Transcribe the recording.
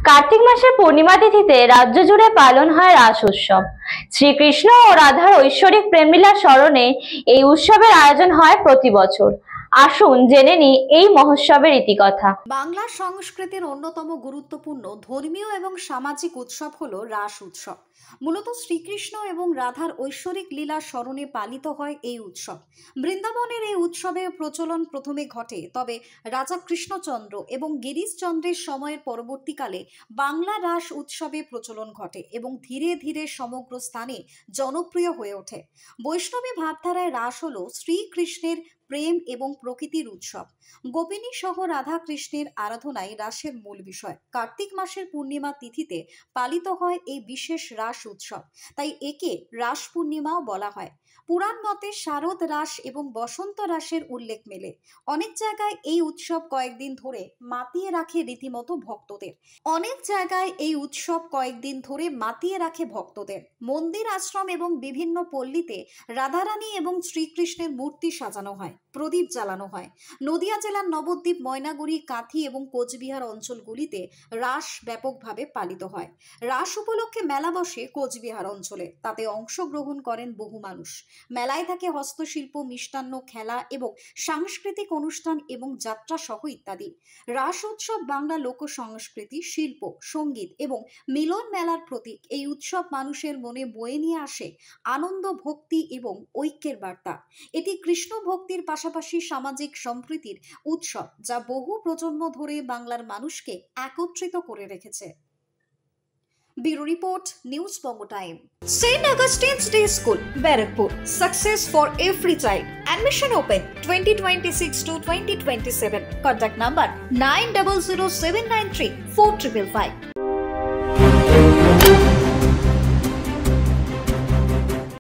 কার্তিক মাসের পূর্ণিমা তিথিতে রাজ্য জুড়ে পালন হয় রাস উৎসব। শ্রীকৃষ্ণ ও রাধার ঐশ্বরিক প্রেমলীলা স্মরণে এই উৎসবের আয়োজন হয় প্রতি বছর। আসুন জেনে নিই এই মহোৎসবের ইতিকথা। বাংলা সংস্কৃতির অন্যতম গুরুত্বপূর্ণ ধর্মীয় এবং সামাজিক উৎসব হলো রাস উৎসব। মূলত শ্রীকৃষ্ণ এবং রাধার ঐশ্বরিক লীলা স্মরণে পালিত হয় এই উৎসব। বৃন্দাবনের এই উৎসবের প্রচলন প্রথমে ঘটে, তবে রাজা কৃষ্ণচন্দ্র এবং গিরিশচন্দ্রের সময়ের পরবর্তীকালে বাংলা রাস উৎসবে প্রচলন ঘটে এবং ধীরে ধীরে সমগ্র স্থানে জনপ্রিয় হয়ে ওঠে। বৈষ্ণবী ভাবধারায় রাস হল শ্রীকৃষ্ণের প্রেম এবং প্রকৃতির উৎসব। গোপিনী সহ রাধা কৃষ্ণের আরাধনাই রাসের মূল বিষয়। কার্তিক মাসের পূর্ণিমা তিথিতে পালিত হয় এই বিশেষ রাস উৎসব, তাই একে রাস পূর্ণিমাও বলা হয়। পুরাণ মতে শারদ রাস এবং বসন্ত রাসের উল্লেখ মেলে। অনেক জায়গায় এই উৎসব কয়েকদিন ধরে মাতিয়ে রাখে ভক্তদের। মন্দির, আশ্রম এবং বিভিন্ন পল্লীতে রাধারানী এবং শ্রীকৃষ্ণের মূর্তি সাজানো হয়, প্রদীপ জ্বালানো হয়। নদিয়া জেলার নবদ্বীপ, ময়নাগুড়ি, কাঁথি এবং কোচবিহার অঞ্চলগুলিতে রাস ব্যাপকভাবে পালিত হয়। রাস উপলক্ষে মেলা বসে কোচবিহার অঞ্চলে, তাতে অংশগ্রহণ করেন বহু মানুষ। মেলায় থাকে হস্তশিল্প, মিষ্টান্ন, খেলা এবং সাংস্কৃতিক অনুষ্ঠান এবং যাত্রা সহ ইত্যাদি। রাস উৎসব বাংলা লোক সংস্কৃতি, শিল্প, সঙ্গীত এবং মিলন মেলার প্রতীক। এই উৎসব মানুষের মনে বয়ে নিয়ে আসে আনন্দ, ভক্তি এবং ঐক্যের বার্তা। এটি কৃষ্ণ ভক্তির পাশাপাশি সামাজিক সম্প্রীতির উৎসব, যা বহু প্রজন্ম ধরে বাংলার মানুষকে একত্রিত করে রেখেছে। Bureau Report, News Bongo Time. St. Augustine's Day School, Barakpur. Success for every child. Admission open 2026 to 2027. Contact number 900793 4555.